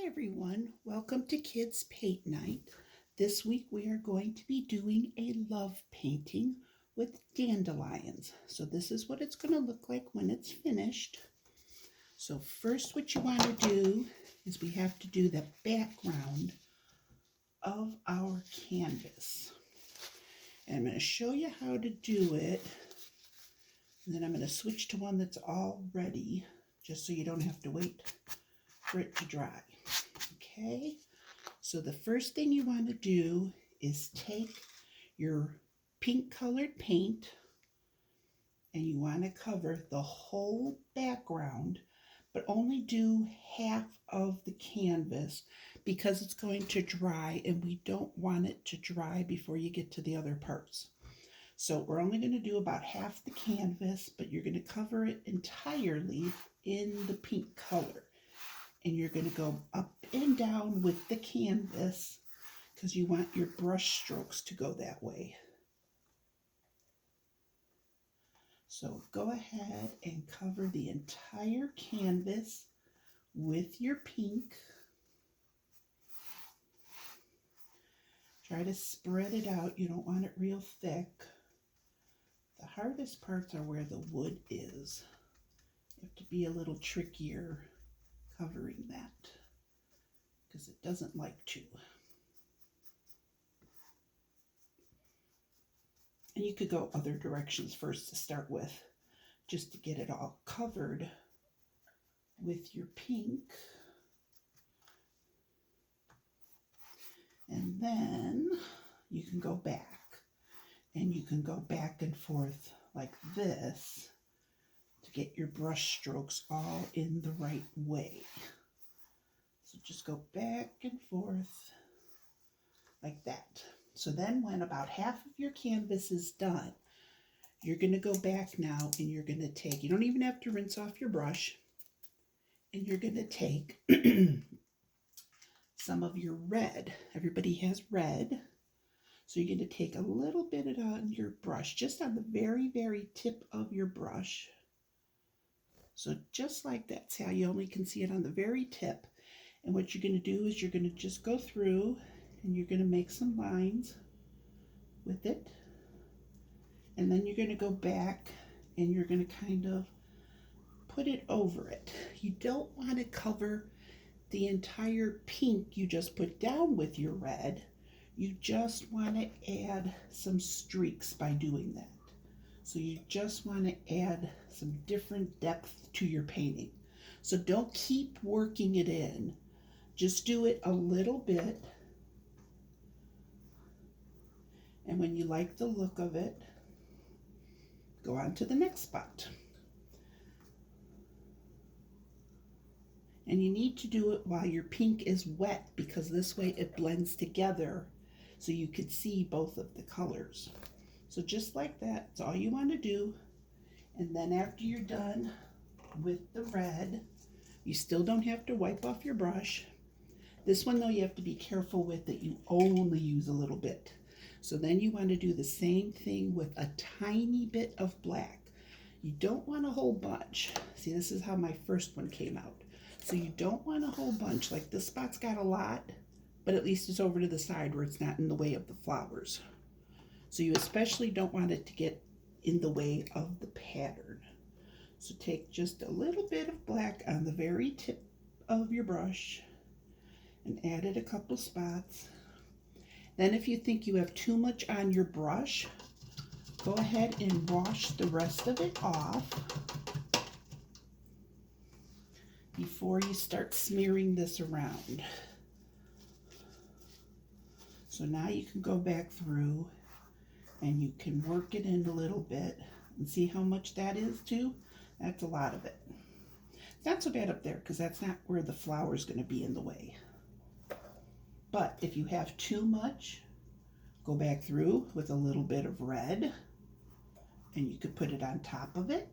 Hi everyone, welcome to Kids Paint Night. This week we are going to be doing a love painting with dandelions. So this is what it's going to look like when it's finished. So first what you want to do is we have to do the background of our canvas. And I'm going to show you how to do it. And then I'm going to switch to one that's all ready, just so you don't have to wait for it to dry. Okay, so the first thing you want to do is take your pink colored paint and you want to cover the whole background, but only do half of the canvas because it's going to dry and we don't want it to dry before you get to the other parts. So we're only going to do about half the canvas, but you're going to cover it entirely in the pink color. And you're going to go up and down with the canvas because you want your brush strokes to go that way. So go ahead and cover the entire canvas with your pink. Try to spread it out. You don't want it real thick. The hardest parts are where the wood is. You have to be a little trickier covering that because it doesn't like to. And you could go other directions first to start with, just to get it all covered with your pink. And then you can go back, and you can go back and forth like this to get your brush strokes all in the right way. So just go back and forth like that. So then when about half of your canvas is done, you're going to go back now and you're going to take, you don't even have to rinse off your brush, and you're going to take some of your red. Everybody has red. So you're going to take a little bit of it on your brush, just on the very, very tip of your brush. So just like that. See how you only can see it on the very tip. And what you're going to do is you're going to just go through and you're going to make some lines with it. And then you're going to go back and you're going to kind of put it over it. You don't want to cover the entire pink you just put down with your red. You just want to add some streaks by doing that. So you just want to add some different depth to your painting. So don't keep working it in. Just do it a little bit. And when you like the look of it, go on to the next spot. And you need to do it while your pink is wet because this way it blends together so you can see both of the colors. So just like that, that's all you want to do. And then after you're done with the red, you still don't have to wipe off your brush. This one though, you have to be careful with that you only use a little bit. So then you want to do the same thing with a tiny bit of black. You don't want a whole bunch. See, this is how my first one came out. So you don't want a whole bunch. Like this spot's got a lot, but at least it's over to the side where it's not in the way of the flowers. So you especially don't want it to get in the way of the pattern. So take just a little bit of black on the very tip of your brush and add it a couple spots. Then if you think you have too much on your brush, go ahead and wash the rest of it off before you start smearing this around. So now you can go back through and you can work it in a little bit and see how much that is too. That's a lot of it. It's not so bad up there because that's not where the flower is going to be in the way. But if you have too much, go back through with a little bit of red and you could put it on top of it.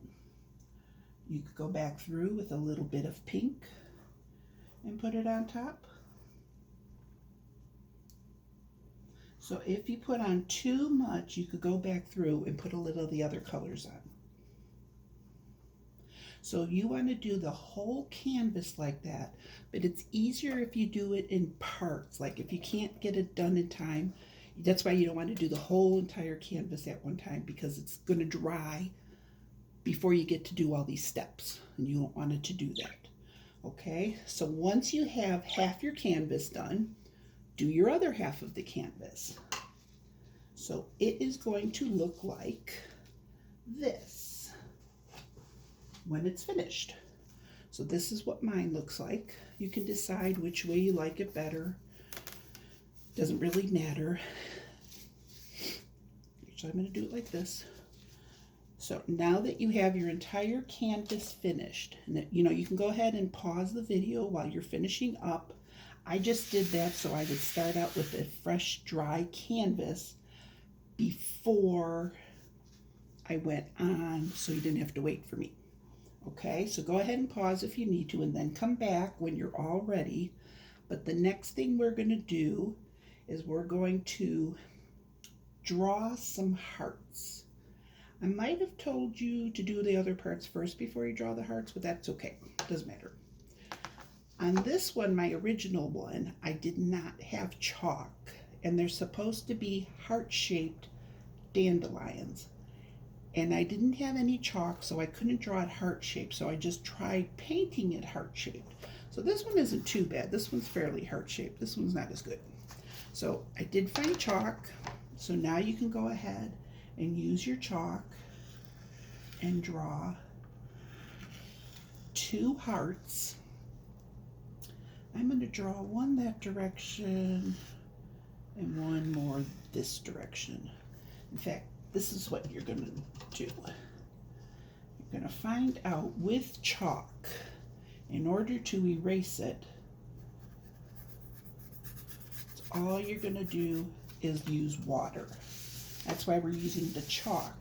You could go back through with a little bit of pink and put it on top. So if you put on too much, you could go back through and put a little of the other colors on. So you want to do the whole canvas like that, but it's easier if you do it in parts. Like if you can't get it done in time, that's why you don't want to do the whole entire canvas at one time, because it's going to dry before you get to do all these steps, and you don't want it to do that. Okay, so once you have half your canvas done, do your other half of the canvas. So it is going to look like this when it's finished. So this is what mine looks like. You can decide which way you like it better. Doesn't really matter. So I'm going to do it like this. So now that you have your entire canvas finished, and you can go ahead and pause the video while you're finishing up. I just did that so I would start out with a fresh, dry canvas before I went on, so you didn't have to wait for me. Okay, so go ahead and pause if you need to, and then come back when you're all ready. But the next thing we're going to do is we're going to draw some hearts. I might have told you to do the other parts first before you draw the hearts, but that's okay. Doesn't matter. On this one, my original one, I did not have chalk, and they're supposed to be heart-shaped dandelions. And I didn't have any chalk, so I couldn't draw it heart-shaped, so I just tried painting it heart-shaped. So this one isn't too bad. This one's fairly heart-shaped. This one's not as good. So I did find chalk, so now you can go ahead and use your chalk and draw 2 hearts. I'm going to draw one that direction and one more this direction. In fact, this is what you're going to do. You're going to find out with chalk, in order to erase it, all you're going to do is use water. That's why we're using the chalk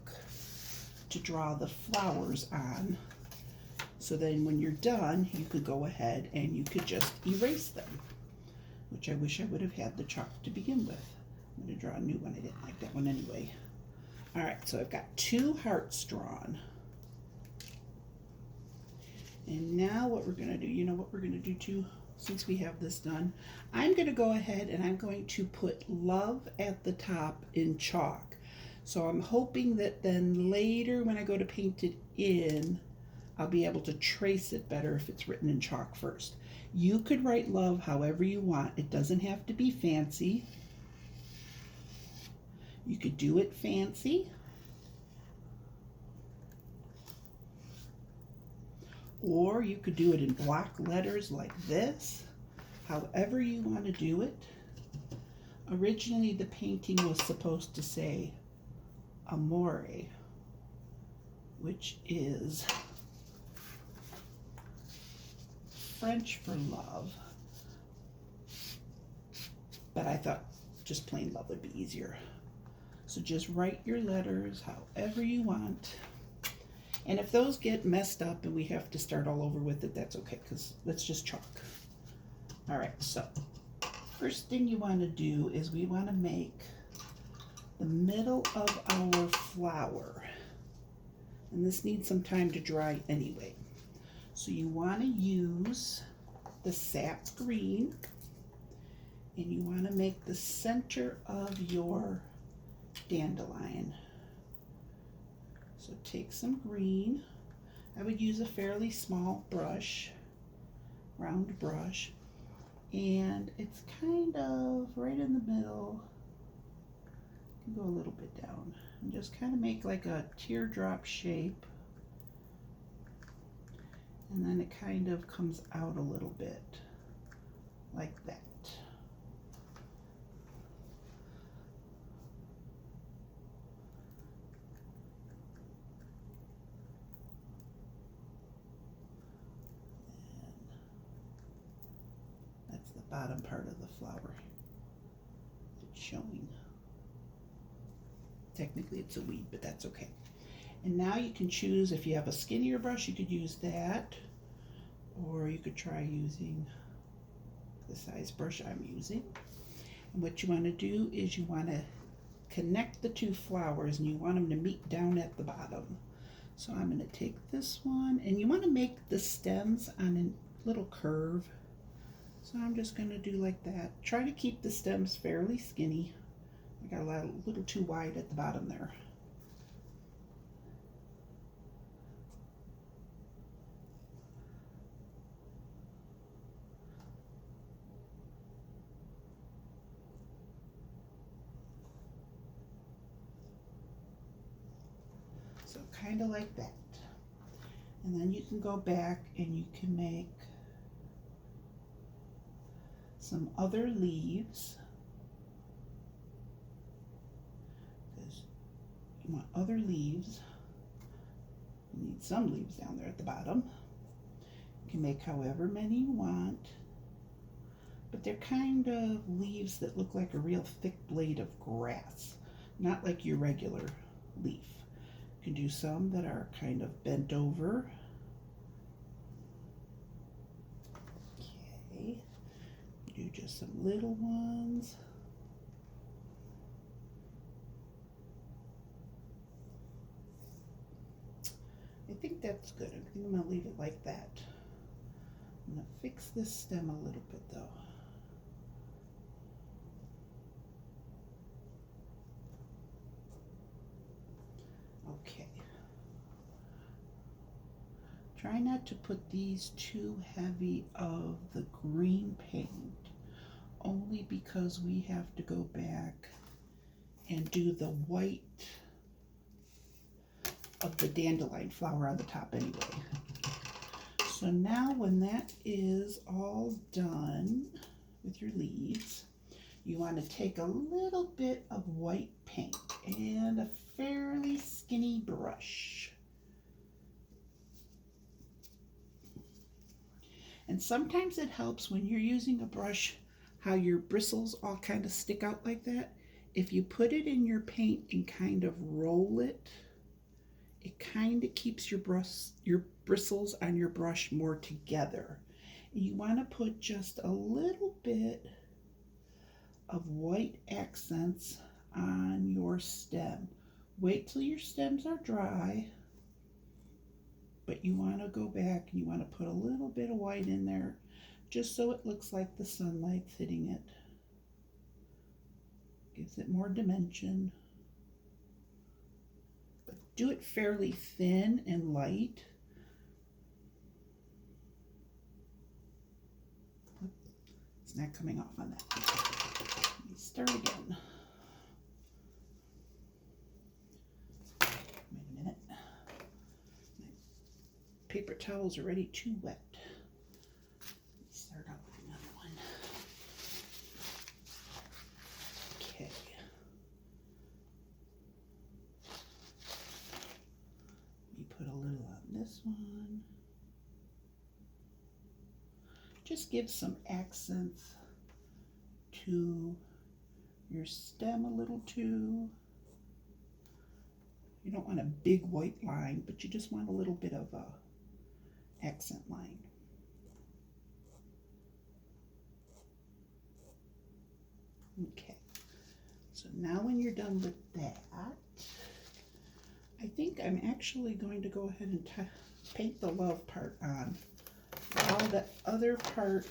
to draw the flowers on. So then when you're done, you could go ahead and you could just erase them, which I wish I would have had the chalk to begin with. I'm going to draw a new one. I didn't like that one anyway. All right, so I've got 2 hearts drawn. And now what we're going to do, you know what we're going to do too, since we have this done? I'm going to go ahead and I'm going to put love at the top in chalk. So I'm hoping that then later when I go to paint it in, I'll be able to trace it better if it's written in chalk first. You could write love however you want. It doesn't have to be fancy. You could do it fancy, or you could do it in block letters like this. However you want to do it. Originally the painting was supposed to say amore, which is French for love, but I thought just plain love would be easier. So just write your letters however you want. And if those get messed up and we have to start all over with it, that's okay, because that's just chalk. All right, so first thing you want to do is we want to make the middle of our flower. And this needs some time to dry anyway. So you want to use the sap green, and you want to make the center of your dandelion. So take some green. I would use a fairly small brush, round brush, and it's kind of right in the middle. You can go a little bit down and just kind of make like a teardrop shape, and then it kind of comes out a little bit like that. Bottom part of the flower. It's showing. Technically it's a weed, but that's okay. And now you can choose, if you have a skinnier brush, you could use that, or you could try using the size brush I'm using. And what you want to do is you want to connect the 2 flowers, and you want them to meet down at the bottom. So I'm going to take this one, and you want to make the stems on a little curve. So I'm just going to do like that. Try to keep the stems fairly skinny. I got a little too wide at the bottom there. So kind of like that. And then you can go back and you can make some other leaves. Because you want other leaves. You need some leaves down there at the bottom. You can make however many you want. But they're kind of leaves that look like a real thick blade of grass. Not like your regular leaf. You can do some that are kind of bent over. Okay. Do just some little ones. I think that's good. I think I'm going to leave it like that. I'm going to fix this stem a little bit though. Okay. Try not to put these too heavy of the green paint, only because we have to go back and do the white of the dandelion flower on the top anyway. So now when that is all done with your leaves, you want to take a little bit of white paint and a fairly skinny brush. And sometimes it helps when you're using a brush how your bristles all kind of stick out like that. If you put it in your paint and kind of roll it, it kind of keeps your bristles on your brush more together. And you want to put just a little bit of white accents on your stem. Wait till your stems are dry, but you want to go back and you want to put a little bit of white in there just so it looks like the sunlight's hitting it. Gives it more dimension. But do it fairly thin and light. It's not coming off on that. Let me start again. Wait a minute. My paper towels are already too wet. Let's start out with another one. Okay. Let me put a little on this one. Just give some accents to your stem a little too. You don't want a big white line, but you just want a little bit of a accent line. Okay, so now when you're done with that, I think I'm actually going to go ahead and paint the love part on. All the other part,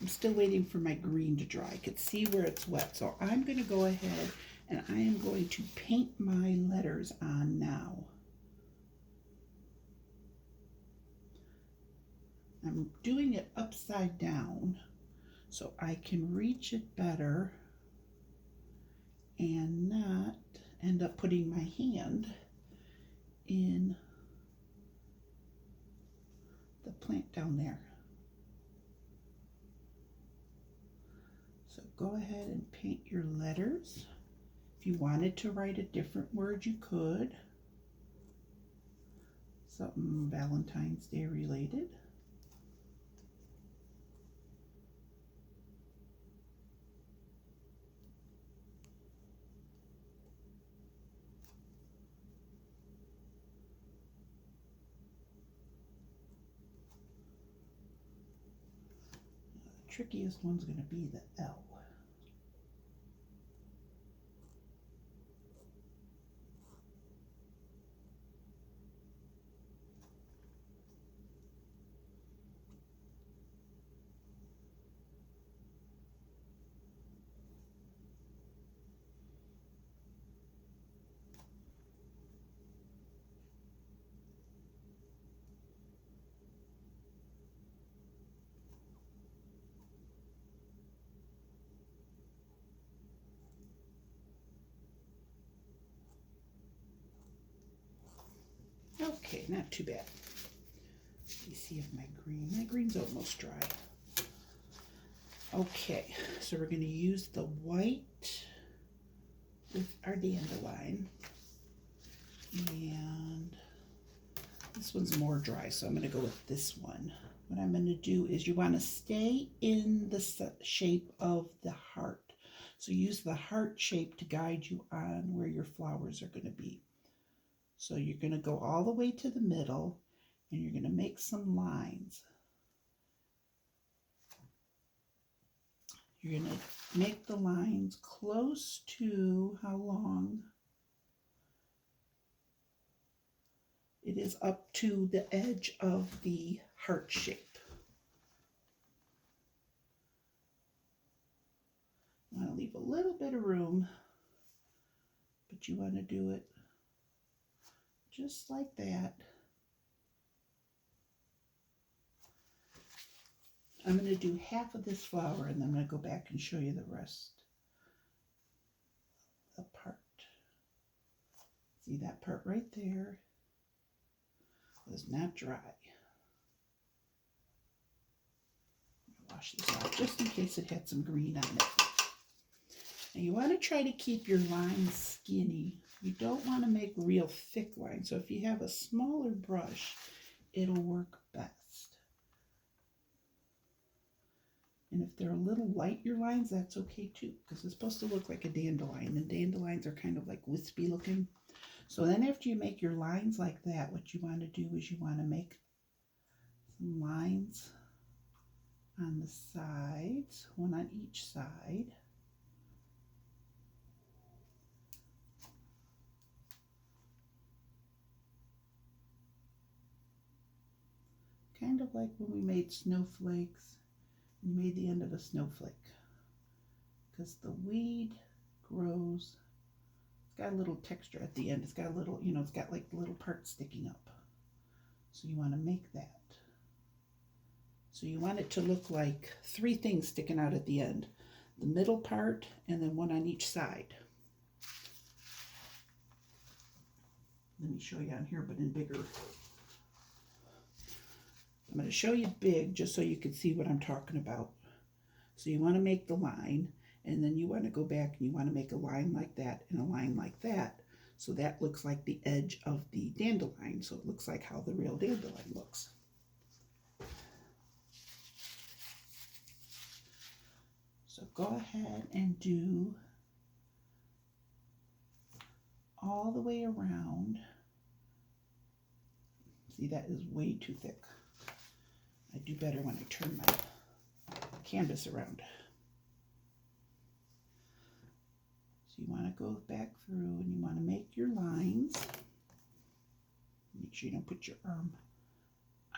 I'm still waiting for my green to dry. I could see where it's wet, so I'm going to go ahead and I am going to paint my letters on now. I'm doing it upside down so I can reach it better and not end up putting my hand in the plant down there. So go ahead and paint your letters. If you wanted to write a different word, you could. Something Valentine's Day related. The trickiest one's going to be the L. Okay, not too bad. Let me see if my green's almost dry. Okay, so we're going to use the white with our dandelion. And this one's more dry, so I'm going to go with this one. What I'm going to do is you want to stay in the shape of the heart. So use the heart shape to guide you on where your flowers are going to be. So you're going to go all the way to the middle and you're going to make some lines. You're going to make the lines close to how long it is up to the edge of the heart shape. You want to leave a little bit of room, but you want to do it just like that. I'm going to do half of this flower and then I'm going to go back and show you the rest. The part. See that part right there was not dry. Wash this off just in case it had some green on it. And you want to try to keep your lines skinny. You don't want to make real thick lines. So if you have a smaller brush, it'll work best. And if they're a little light, your lines, that's okay too, because it's supposed to look like a dandelion, and dandelions are kind of like wispy looking. So then after you make your lines like that, what you want to do is you want to make some lines on the sides, one on each side. Kind of like when we made snowflakes. You made the end of a snowflake, because the weed grows, it's got a little texture at the end, it's got a little, it's got like little parts sticking up, so you want to make that. So you want it to look like three things sticking out at the end, the middle part and then one on each side. Let me show you on here, but in bigger. I'm going to show you big just so you can see what I'm talking about. So you want to make the line, and then you want to go back and you want to make a line like that and a line like that. So that looks like the edge of the dandelion. So it looks like how the real dandelion looks. So go ahead and do all the way around. See, that is way too thick. I do better when I turn my canvas around. So you want to go back through and you want to make your lines. Make sure you don't put your arm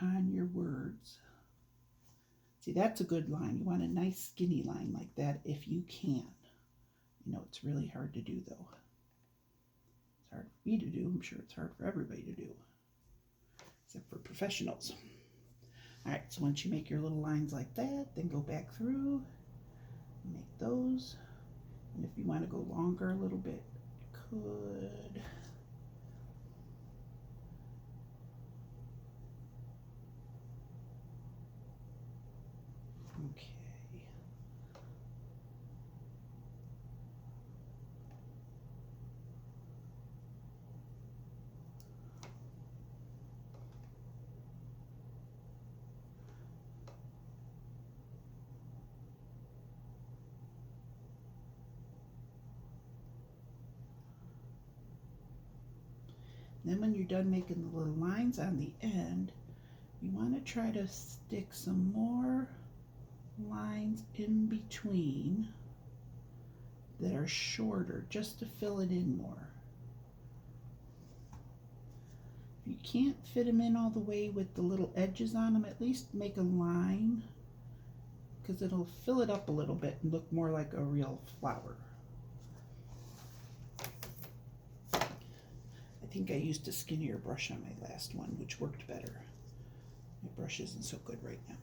on your words. See, that's a good line. You want a nice skinny line like that if you can. It's really hard to do though. It's hard for me to do. I'm sure it's hard for everybody to do, except for professionals. All right, so once you make your little lines like that, then go back through, make those. And if you want to go longer a little bit, you could. Okay. Then when you're done making the little lines on the end, you want to try to stick some more lines in between that are shorter, just to fill it in more. If you can't fit them in all the way with the little edges on them, at least make a line, because it'll fill it up a little bit and look more like a real flower. I think I used a skinnier brush on my last one, which worked better. My brush isn't so good right now.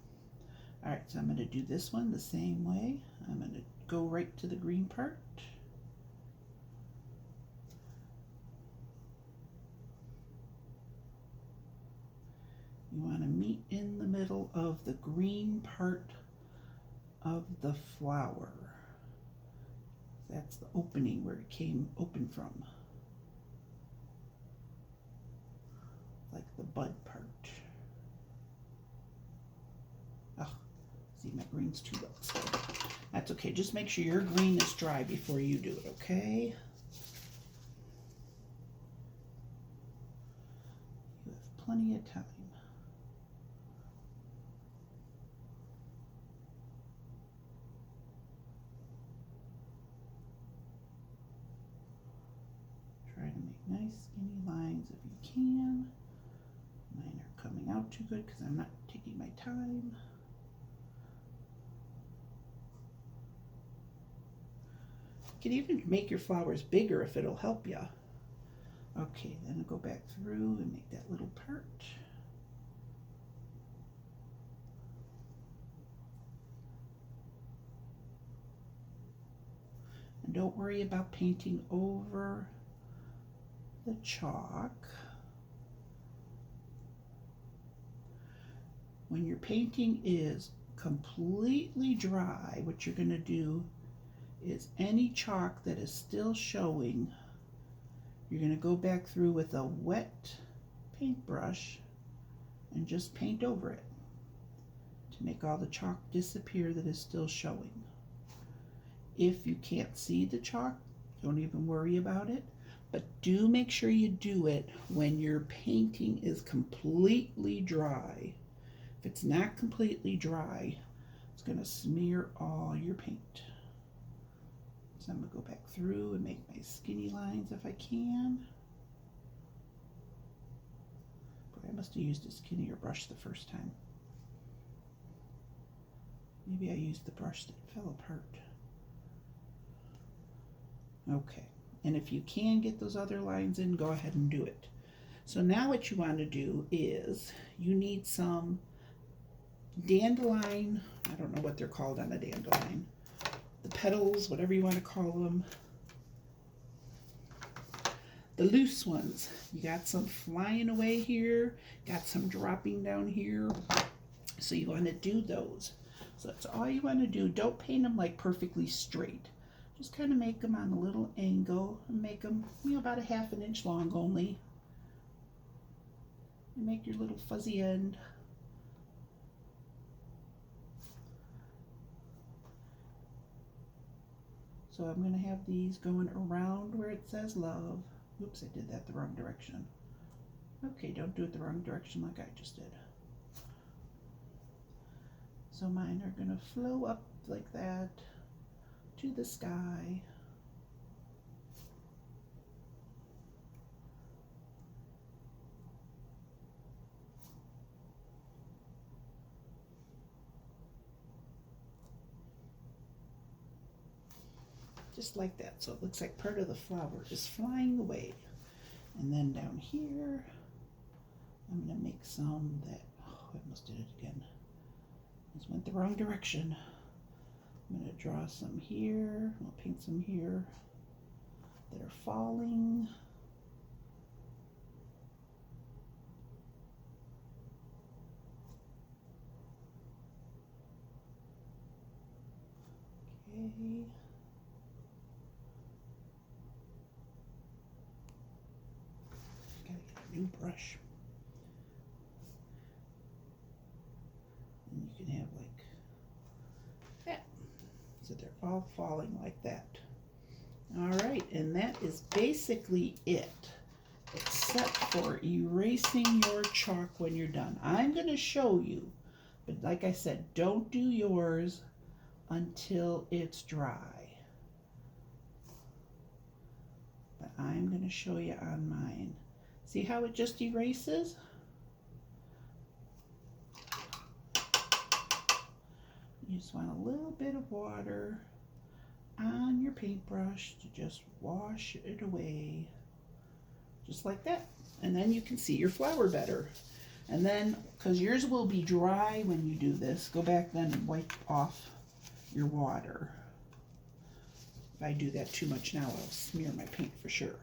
All right, so I'm going to do this one the same way. I'm going to go right to the green part. right in the middle of the green part of the flower. That's the opening where it came open from. Like the bud part. Oh, see, my green's too low. So that's okay. Just make sure your green is dry before you do it, okay? You have plenty of time. Try to make nice skinny lines if you can. Mine are coming out too good because I'm not taking my time. You can even make your flowers bigger if it'll help you. Okay, then I'll go back through and make that little part. And don't worry about painting over the chalk. When your painting is completely dry, what you're going to do is any chalk that is still showing, you're going to go back through with a wet paintbrush and just paint over it to make all the chalk disappear that is still showing. If you can't see the chalk, don't even worry about it, but do make sure you do it when your painting is completely dry. If it's not completely dry, it's going to smear all your paint. So I'm going to go back through and make my skinny lines if I can. Boy, I must have used a skinnier brush the first time. Maybe I used the brush that fell apart. Okay, and if you can get those other lines in, go ahead and do it. So now what you want to do is you need some dandelion, I don't know what they're called on a dandelion, the petals, whatever you want to call them, the loose ones. You got some flying away here, got some dropping down here, so you want to do those. So that's all you want to do. Don't paint them like perfectly straight. Just kind of make them on a little angle and make them, about a ½ inch long only. And make your little fuzzy end. So I'm going to have these going around where it says love. Oops, I did that the wrong direction. Okay, don't do it the wrong direction like I just did. So mine are going to flow up like that to the sky. Just like that. So it looks like part of the flower is flying away. And then down here, I'm going to make some that, oh, I almost did it again. This went the wrong direction. I'm going to draw some here. I'll paint some here that are falling. Okay. Gotta get a new brush. And you can have like that. So they're all falling like that. All right, and that is basically it, except for erasing your chalk when you're done. I'm going to show you, but like I said, don't do yours until it's dry. But I'm going to show you on mine. See how it just erases? You just want a little bit of water on your paintbrush to just wash it away, just like that. And then you can see your flower better. And then, because yours will be dry when you do this, go back then and wipe off your water. If I do that too much now, I'll smear my paint for sure.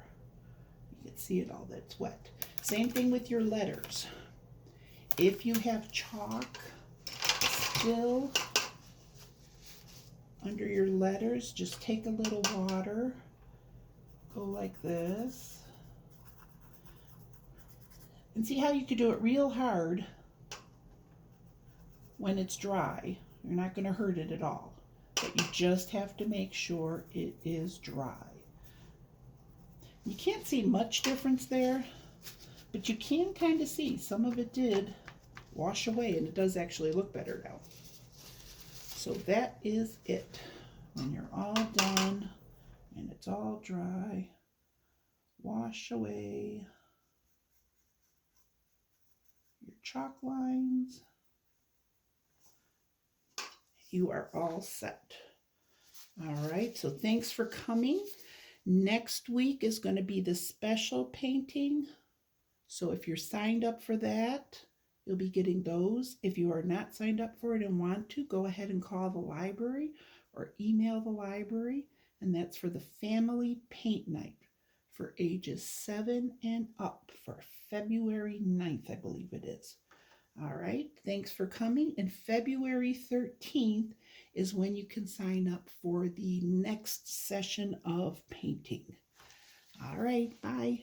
You can see it all that it's wet. Same thing with your letters. If you have chalk still under your letters, just take a little water, go like this, and see how you can do it real hard when it's dry. You're not going to hurt it at all, but you just have to make sure it is dry. You can't see much difference there, but you can kind of see some of it did wash away, and it does actually look better now. So that is it. When you're all done and it's all dry, wash away your chalk lines. You are all set. All right, so thanks for coming. Next week is going to be the special painting. So if you're signed up for that, you'll be getting those. If you are not signed up for it and want to, go ahead and call the library or email the library. And that's for the family paint night for ages 7 and up for February 9th, I believe it is. All right, thanks for coming. And February 13th is when you can sign up for the next session of painting. All right, bye.